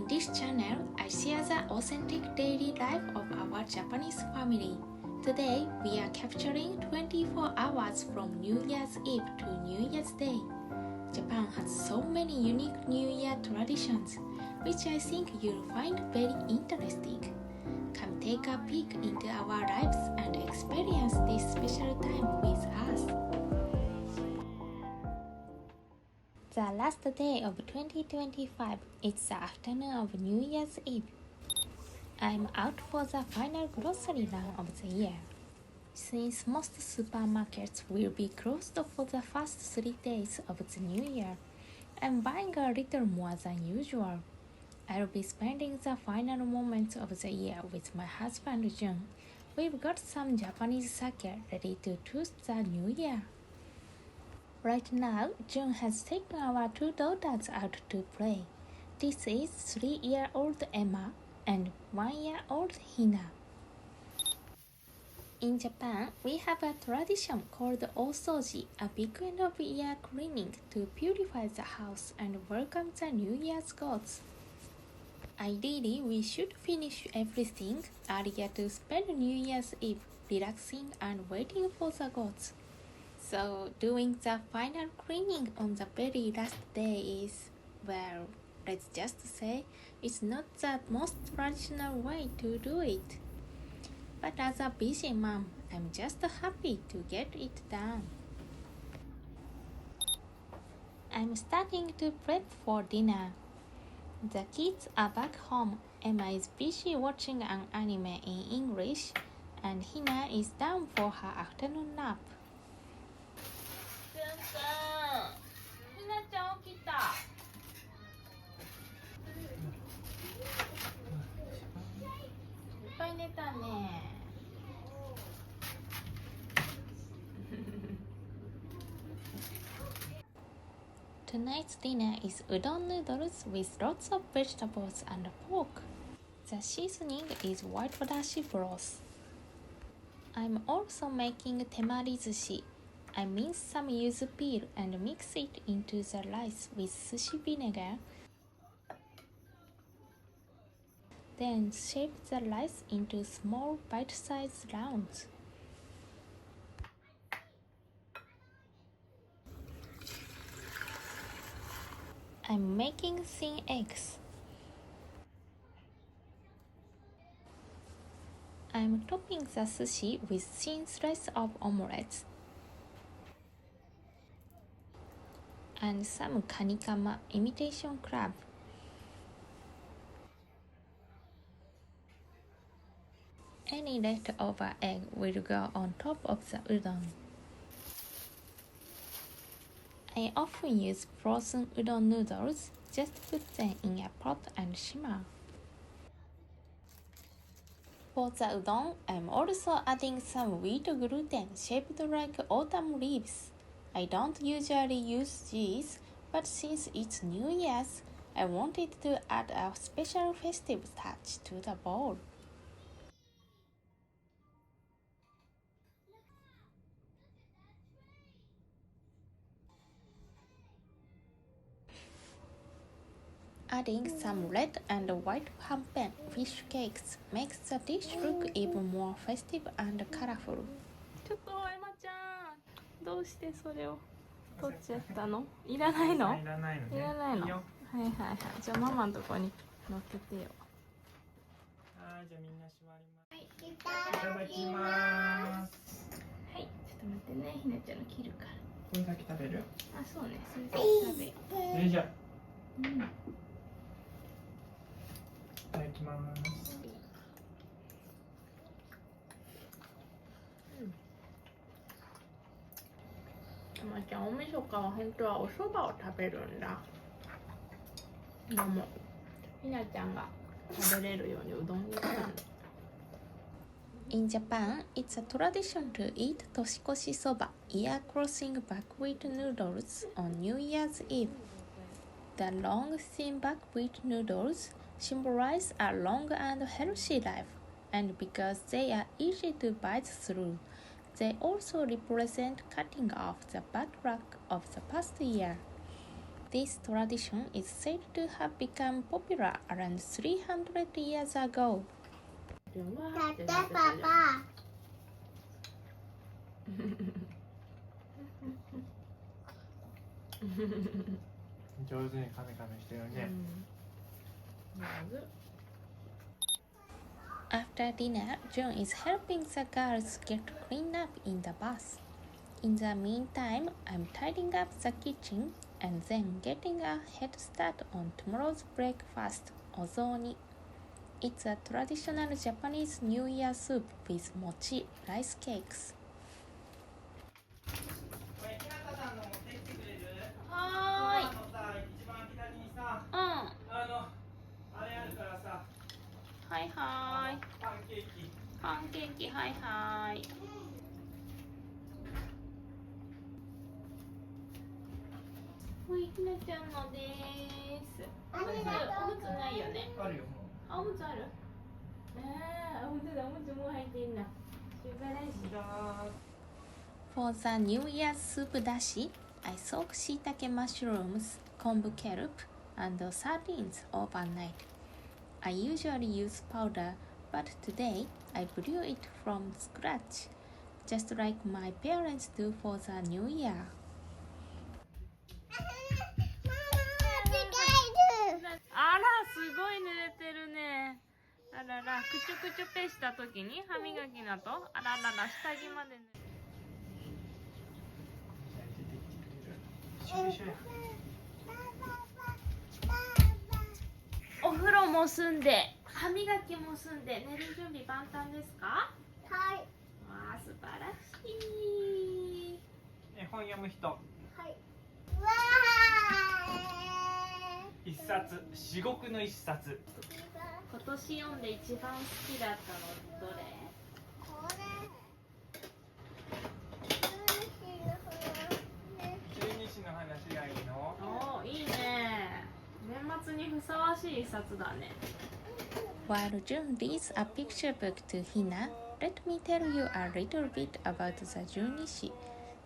On this channel, I share the authentic daily life of our Japanese family. Today, we are capturing 24 hours from New Year's Eve to New Year's Day. Japan has so many unique New Year traditions, which I think you'll find very interesting. Come take a peek into our lives and experience this special time with us. The last day of 2025 is the afternoon of New Year's Eve. I'm out for the final grocery run of the year. Since most supermarkets will be closed for the first 3 days of the new year, I'm buying a little more than usual. I'll be spending the final moments of the year with my husband Jun. We've got some Japanese sake ready to toast the new year. Right now, Jun has taken our 2 daughters out to play. This is 3-year-old Emma and 1-year-old Hina. In Japan, we have a tradition called osoji, a big end-of-year cleaning to purify the house and welcome the New Year's gods. Ideally, we should finish everything earlier to spend New Year's Eve relaxing and waiting for the gods. So, doing the final cleaning on the very last day is, well, let's just say, it's not the most traditional way to do it. But as a busy mom, I'm just happy to get it done. I'm starting to prep for dinner. The kids are back home. Emma is busy watching an anime in English, and Hina is down for her afternoon nap. ひなちゃん起きた。いっぱい寝たね。Tonight's dinner is udon noodles with lots of vegetables and pork. The seasoning is white dashi broth. I'm also making temari-zushi. I mince some yuzu peel and mix it into the rice with sushi vinegar. Then shape the rice into small bite-sized rounds. I'm making thin eggs. I'm topping the sushi with thin slice of omelets and some kanikama imitation crab. Any leftover egg will go on top of the udon. I often use frozen udon noodles, just put them in a pot and simmer. For the udon, I'm also adding some wheat gluten shaped like autumn leaves. I don't usually use these, but since it's New Year's, I wanted to add a special festive touch to the bowl. Adding some red and white hampen fish cakes makes the dish look even more festive and colorful. ちょっとエマちゃん、どうしてそれを取っちゃったの？いらないの？いらないのね。いらないの。はいはいはい。じゃあママのとこに乗っけてよ。はい、じゃあみんな座ります。はい、いただきます。はい、ちょっと待ってね、ひなちゃんの切るから。これだけ食べる？あ、そうね、それだけ食べよう。よいしょ。うん。いただきます。エマちゃん、おみそかは本当はお蕎麦を食べるんだ。でも、ひなちゃんが食べれるようにうどんにしたんだ。In Japan, it's a tradition to eat toshikoshi soba, ear-crossing buckwheat noodles, on New Year's Eve. The long, thin buckwheat noodles symbolize a long and healthy life, and because they are easy to bite through, they also represent cutting off the bad luck of the past year. This tradition is said to have become popular around 300 years ago. だってパパ。上手にカメカメしてるね。After dinner, John is helping the girls get cleaned up in the bus. In the meantime, I'm tidying up the kitchen and then getting a head start on tomorrow's breakfast, ozoni. It's a traditional Japanese New Year soup with mochi rice cakes. はーい。一番左にさ、うん。あれあるからさ、はいはーい。パンケーキ。パンケーキはいはーい。はい、ひなちゃんのです。おむつないよね。あるよ。あ、おむつある？本当だ、おむつもう入ってんな。素晴らしい。For the New Year's soup dashi, I soak shiitake mushrooms, kombu kelp, and sardines overnight. I usually use powder, but today I brew it from scratch, just like my parents do for the New Year. あら、すごい濡れてるね。あらら、くちゅくちゅぺした時に歯磨きのと、あららら、下着までね。お風呂も済んで、歯磨きも済んで、寝る準備万端ですか？はい。わあ、素晴らしい。絵本読む人。はい。わー。一冊、至極の一冊。今年読んで一番好きだったのどれ？これ。十二支の話がいいの？おー、いいね。年末にふさわしい一冊だね。While Jun reads a picture book to Hina, let me tell you a little bit about the Junichi,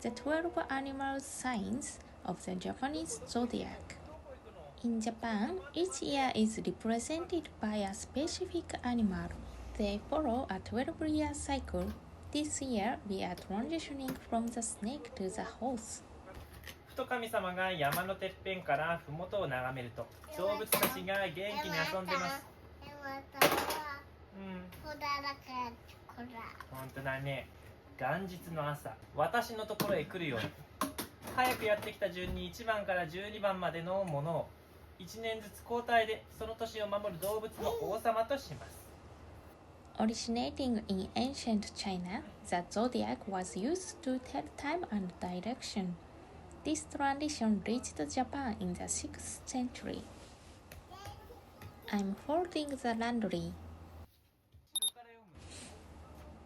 the 12 animal signs of the Japanese zodiac. In Japan, each year is represented by a specific animal. They follow a 12-year cycle. This year, we are transitioning from the snake to the horse. ふと神様が山のてっぺんから麓を眺めると、動物たちが元気に遊んでます。うん。ほらだからほら。本当だね。元日の朝、私のところへ来るように。早くやってきた順に1番から12番までのものを1年ずつ交代でその年を守る動物の王様とします。Originating in ancient China, the zodiac was used to tell time and direction. This tradition reached Japan in the 6th century. I'm folding the laundry.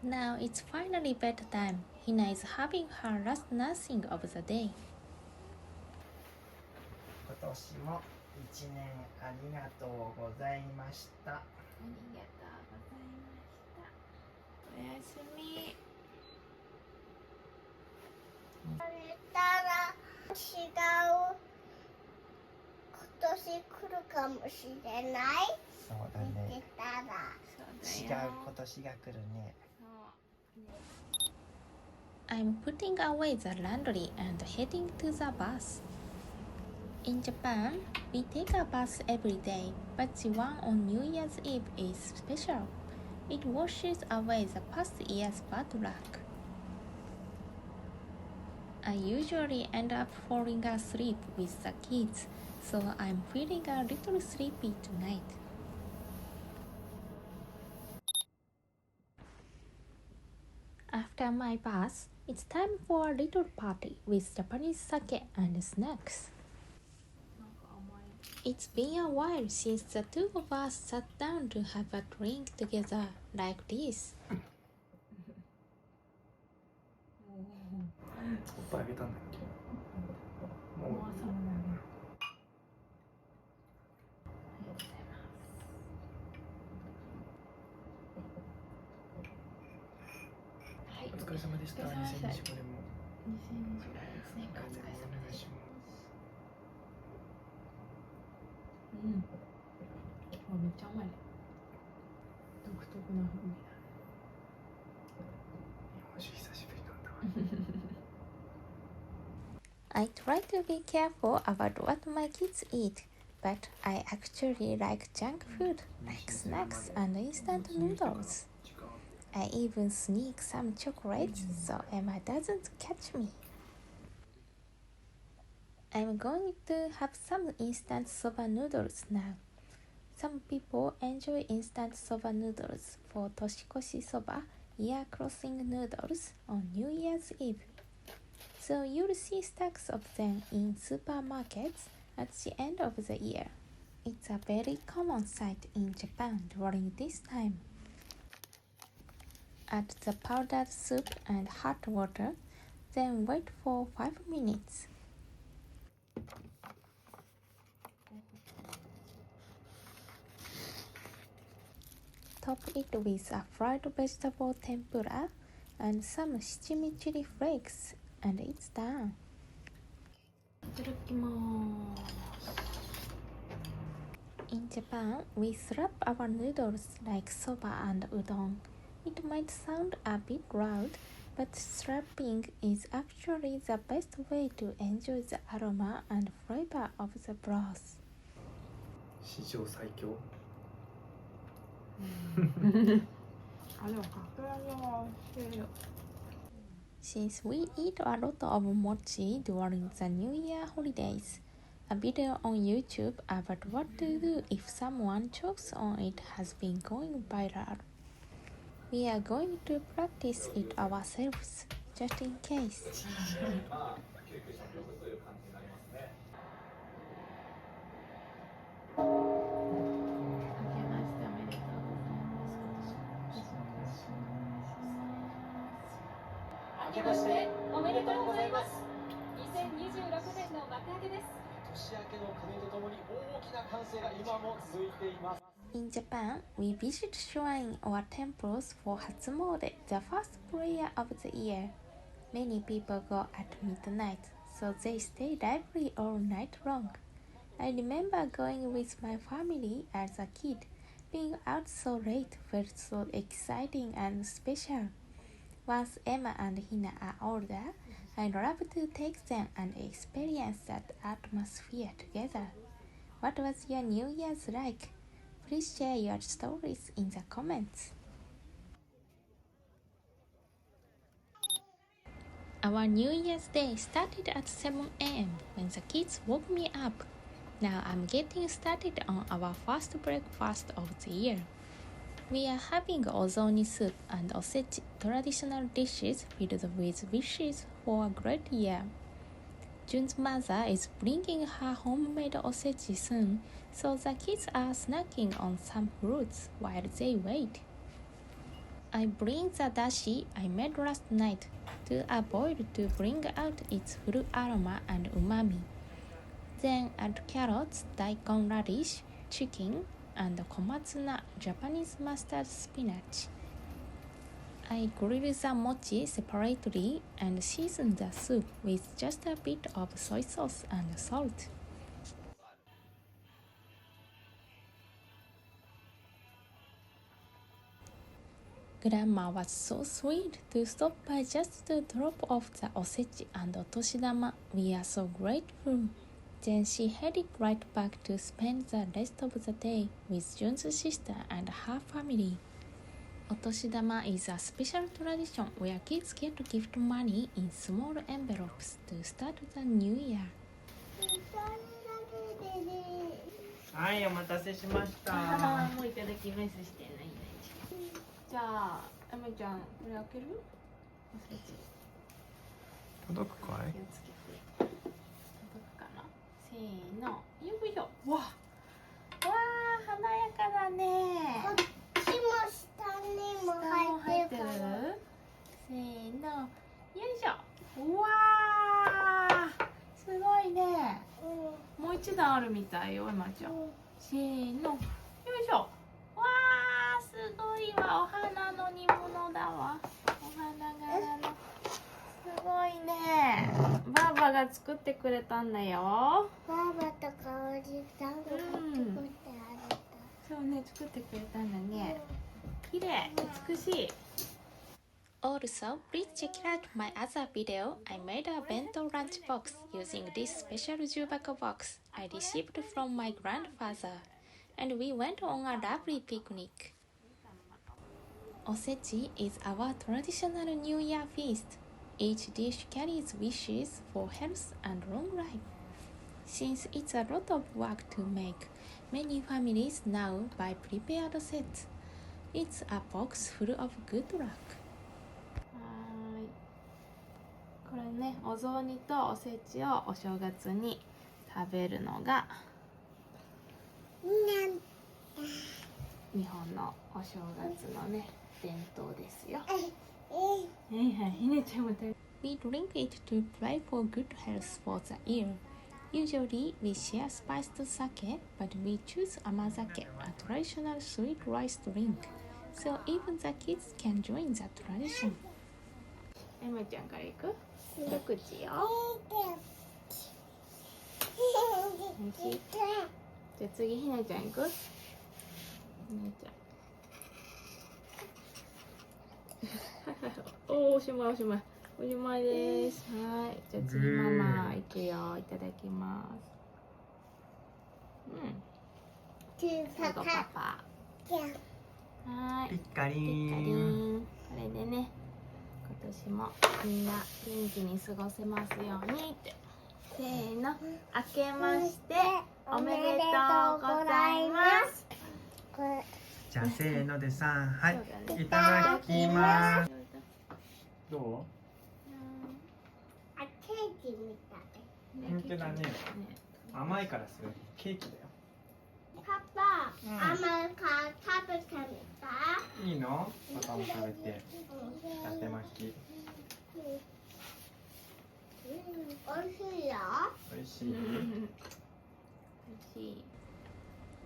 Now it's finally bedtime. Hina is having her last nursing of the day. 今年も1年ありがとうございました。ありがとうございました。おやすみ。たら違う今年来るかもしれない。そうだ見ね。てたら。違う今年が来るね。I'm putting away the laundry and heading to the bus. In Japan, we take a bus every day, but the one on New Year's Eve is special. It washes away the past year's bad luck. I usually end up falling asleep with the kids, so I'm feeling a little sleepy tonight. After my bath, it's time for a little party with Japanese sake and snacks. It's been a while since the two of us sat down to have a drink together like this. おっぱいあげたんだっけ？もうお疲れ様でした。2025年も。2025年ですね。お疲れ様でした。うんあめっちゃうまいね独特な風味だ日本酒久しぶりなんだわ I try to be careful about what my kids eat, but I actually like junk food, like snacks and instant noodles. I even sneak some chocolates so Emma doesn't catch me. I'm going to have some instant soba noodles now. Some people enjoy instant soba noodles for toshikoshi soba, year crossing noodles, on New Year's Eve. So you'll see stacks of them in supermarkets at the end of the year. It's a very common sight in Japan during this time. Add the powdered soup and hot water, then wait for 5 minutes. Top it with a fried vegetable tempura and some shichimi chili flakes, and it's done. いただきます。In Japan, we slap our noodles like soba and udon. It might sound a bit loud, but slapping is actually the best way to enjoy the aroma and flavor of the broth. 史上最強あ、でもかくらげは美味しいよ。Since we eat a lot of mochi during the New Year holidays, a video on YouTube about what to do if someone chokes on it has been going viral. We are going to practice it ourselves, just in case. 明けましておめでとうございます。2026年の幕開けです。年明けの鐘とともに大きな歓声が今も続いています。In Japan, we visit shrine or temples for Hatsumode, the first prayer of the year. Many people go at midnight, so they stay lively all night long. I remember going with my family as a kid. Being out so late felt so exciting and special. Once Emma and Hina are older, I'd love to take them and experience that atmosphere together. What was your New Year's like? Please share your stories in the comments. Our New Year's Day started at 7 a.m. when the kids woke me up. Now I'm getting started on our first breakfast of the year. We are having ozoni soup and osechi, traditional dishes filled with wishes for a great year. Jun's mother is bringing her homemade osechi soon, so the kids are snacking on some fruits while they wait. I bring the dashi I made last night to a boil to bring out its full aroma and umami. Then add carrots, daikon radish, chicken, and komatsuna, Japanese mustard spinach. I grill the mochi separately and season the soup with just a bit of soy sauce and salt. Grandma was so sweet to stop by just to drop off the osechi and otoshidama. We are so grateful. Then she headed right back to spend the rest of the day with Jun's sister and her family. Otoshidama is a special tradition where kids get gift money in small envelopes to start the new year. はい、お待たせしましたもういただきますしてない。じゃあ、エマちゃん、これ開ける？おせち。届くかい？気をつけて。届くかな？せーの、よいしょ。わあ、華やかだね。こっちも下にも入ってるかな。せーの、よいしょ。うわあ、すごいね。もう一段あるみたいよ、エマちゃん。せーの、よいしょ。わあ、すごいわ。お花の煮物だわ。お花柄の。すごいね。ばあばが作ってくれたんだよ。ばあばとかおじさんが作ってあげた。そうね、作ってくれたんだね。綺麗、美しい。Also, please check out my other video. I made a bento lunch box using this special jubaka box I received from my grandfather, and we went on a lovely picnic. Osechi is our traditional New Year feast. Each dish carries wishes for health and long life. Since it's a lot of work to make, many families now buy prepared sets. It's a box full of good luck. これね、お雑煮とおせちをお正月に食べるのが日本のお正月のね、伝統ですよ。はいはい、ひねちゃんも食べ。We drink it to pray for good health for the year. Usually, we share spiced sake, but we choose amazake, a traditional sweet rice drink. So even the kids can join the tradition. エマちゃんからいく？一口よ。おいしい。じゃあ次ひなちゃんいく？ひなちゃん。おしまいおしまい。おしまいです。はい。じゃあ次ママいくよ。いただきます。最後パパ。はい。ピッカリピッカリン。ン。これでね、今年もみんな元気に過ごせますようにって。せーの。明けましておめでとうございます。じゃあせーのでさ、はい、そうだねいただきます。どあ、ケーキみたい。本当だね。甘いからそれケーキだよ。パパ、甘いから食べてみた。いいの？パパも食べて。伊達巻き。おいしいよ。美味しい。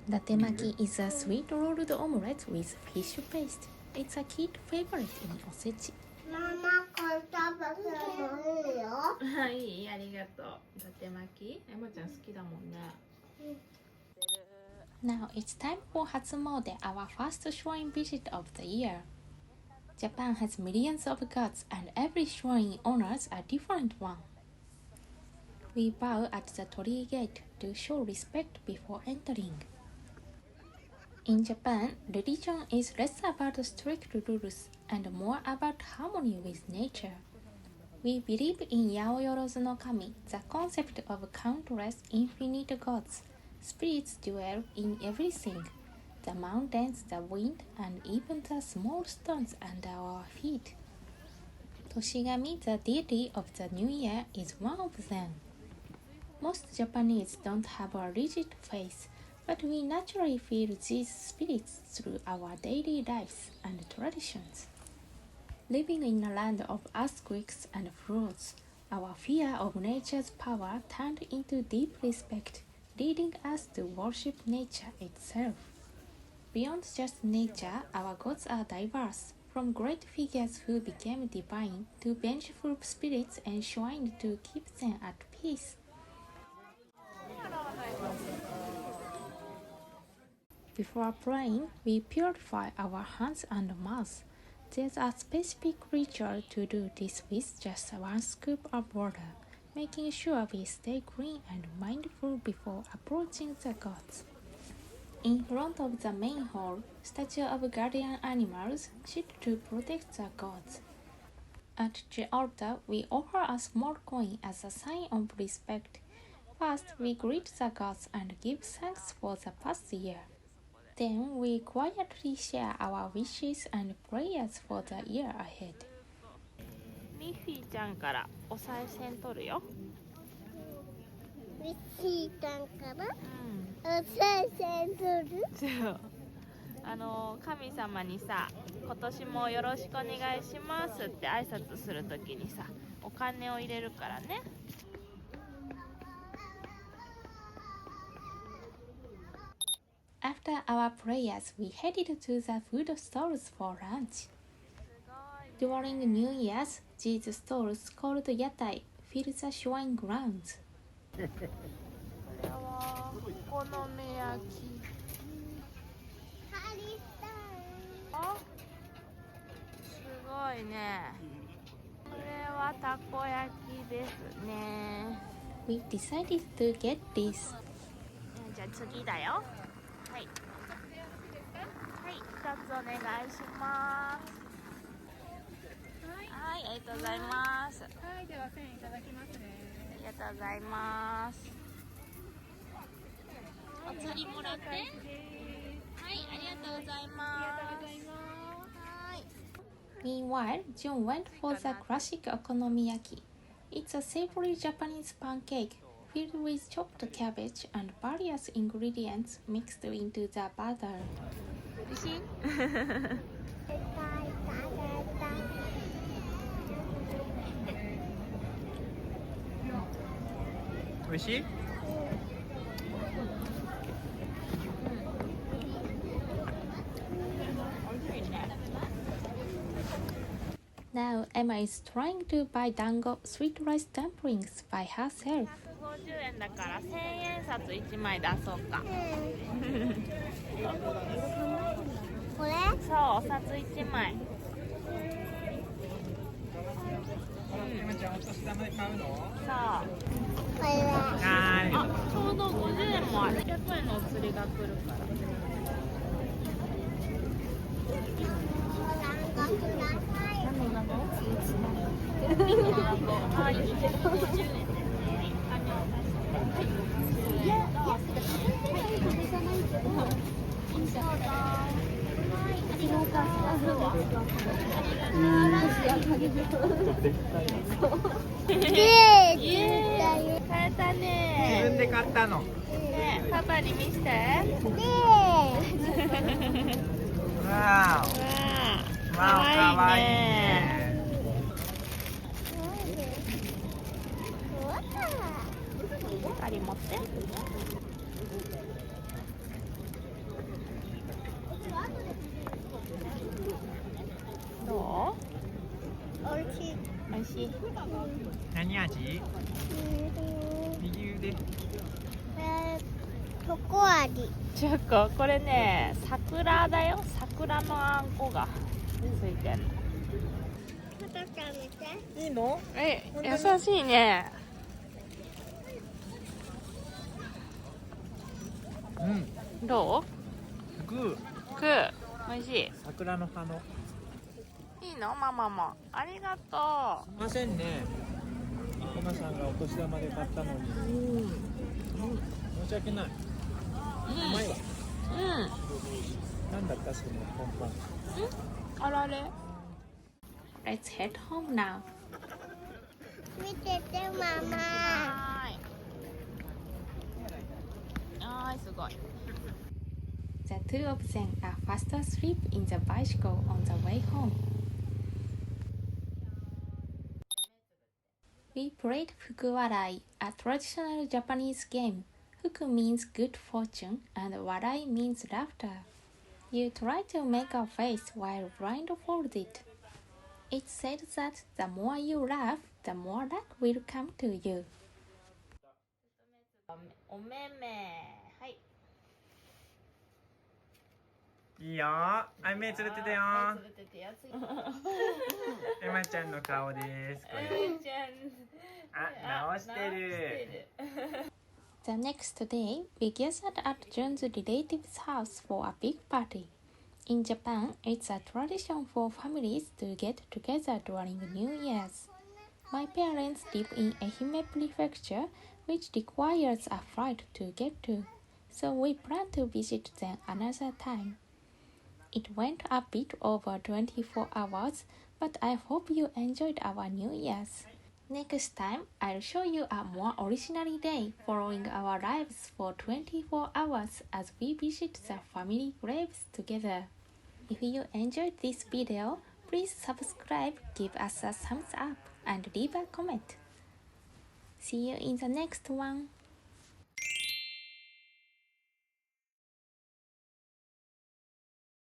Datemaki is a sweet rolled omelette with fish paste. It's a kid favorite in osechi. ママ、これ食べてもいいよ。はい、ありがとう。伊達巻き、エマちゃん好きだもんね。Now it's time for Hatsumode, our first shrine visit of the year. Japan has millions of gods, and every shrine honors a different one. We bow at the torii gate to show respect before entering. In Japan, religion is less about strict rules and more about harmony with nature. We believe in Yaoyorozu no Kami, the concept of countless infinite gods. Spirits dwell in everything, the mountains, the wind, and even the small stones under our feet. Toshigami, the deity of the new year, is one of them. Most Japanese don't have a rigid faith, but we naturally feel these spirits through our daily lives and traditions. Living in a land of earthquakes and floods, our fear of nature's power turned into deep respect, leading us to worship nature itself. Beyond just nature, our gods are diverse, from great figures who became divine to vengeful spirits enshrined to keep them at peace. Before praying, we purify our hands and mouths. There's a specific ritual to do this with just one scoop of water, making sure we stay clean and mindful before approaching the gods. In front of the main hall, statues of guardian animals sit to protect the gods. At the altar, we offer a small coin as a sign of respect. First, we greet the gods and give thanks for the past year. Then we quietly share our wishes and prayers for the year ahead. ミッフィーちゃんからお賽銭取るよ。ミッフィーちゃんからお賽銭取る？そう。神様にさ、今年もよろしくお願いしますって挨拶するときにさ、お金を入れるからね。After our prayers, we headed to the food stalls for lunch. During New Year's, these stalls called yatai fill the shrine grounds. これはお好み焼き。ハリさん。あ、すごいね。これはたこ焼きですね。We decided to get this. じゃあ次だよ。はい。はい、一つお願いします。はい、ありがとうございます。はい、では1000円いただきますね。ありがとうございます。お釣りもらって。はい、ありがとうございます。はい。Meanwhile, Jun went for the classic okonomiyaki. It's a savory Japanese pancake filled with chopped cabbage and various ingredients mixed into the batter. 美味しい？美味しい？Now Emma is trying to buy dango sweet rice dumplings by herself. 150円だから1000円札1枚出そうか。これ？そう、お札1枚。エマちゃん、お年玉で買うの？そう。これは。はあ、ちょうど50円もある。100円のお釣りが来るから。なんかください。はい、50円ですね。買えたね。自分で買ったの。ね、パパに見せて。わーお。かわいいね。あり持って。どう？おいしい。美味しい。何味？右腕。チョコ味。チョコ、これね、桜だよ。桜のあんこがついてんの。またちゃん見て。いいの？優しいね。うん。どグー。う？グー。美味しい。桜の葉の。いいの？ママも。ありがとすいませんね。エマさんがお年玉で買ったのに。申し訳ない。う。うまいわ。うん。なんだったそのポンポン。あられ。 Let's head home now. 見ててママ。はーい、すごい。The two of them are fast asleep in the bicycle on the way home. We played Fukuwarai, a traditional Japanese game. Fuku means good fortune and warai means laughter. You try to make a face while blindfolded. It's said that the more you laugh, the more luck will come to you. おめめ。はい。いいよ。あ、目つぶってたよ。つぶっててやつい。エマちゃんの顔です。これ。あ、直してる。The next day, we gathered at Jun's relative's house for a big party. In Japan, it's a tradition for families to get together during New Year's. My parents live in Ehime Prefecture, which requires a flight to get to, so we plan to visit them another time. It went a bit over 24 hours, but I hope you enjoyed our New Year's. Next time, I'll show you a more original day following our lives for 24 hours as we visit the family graves together. If you enjoyed this video, please subscribe, give us a thumbs up, and leave a comment. See you in the next one.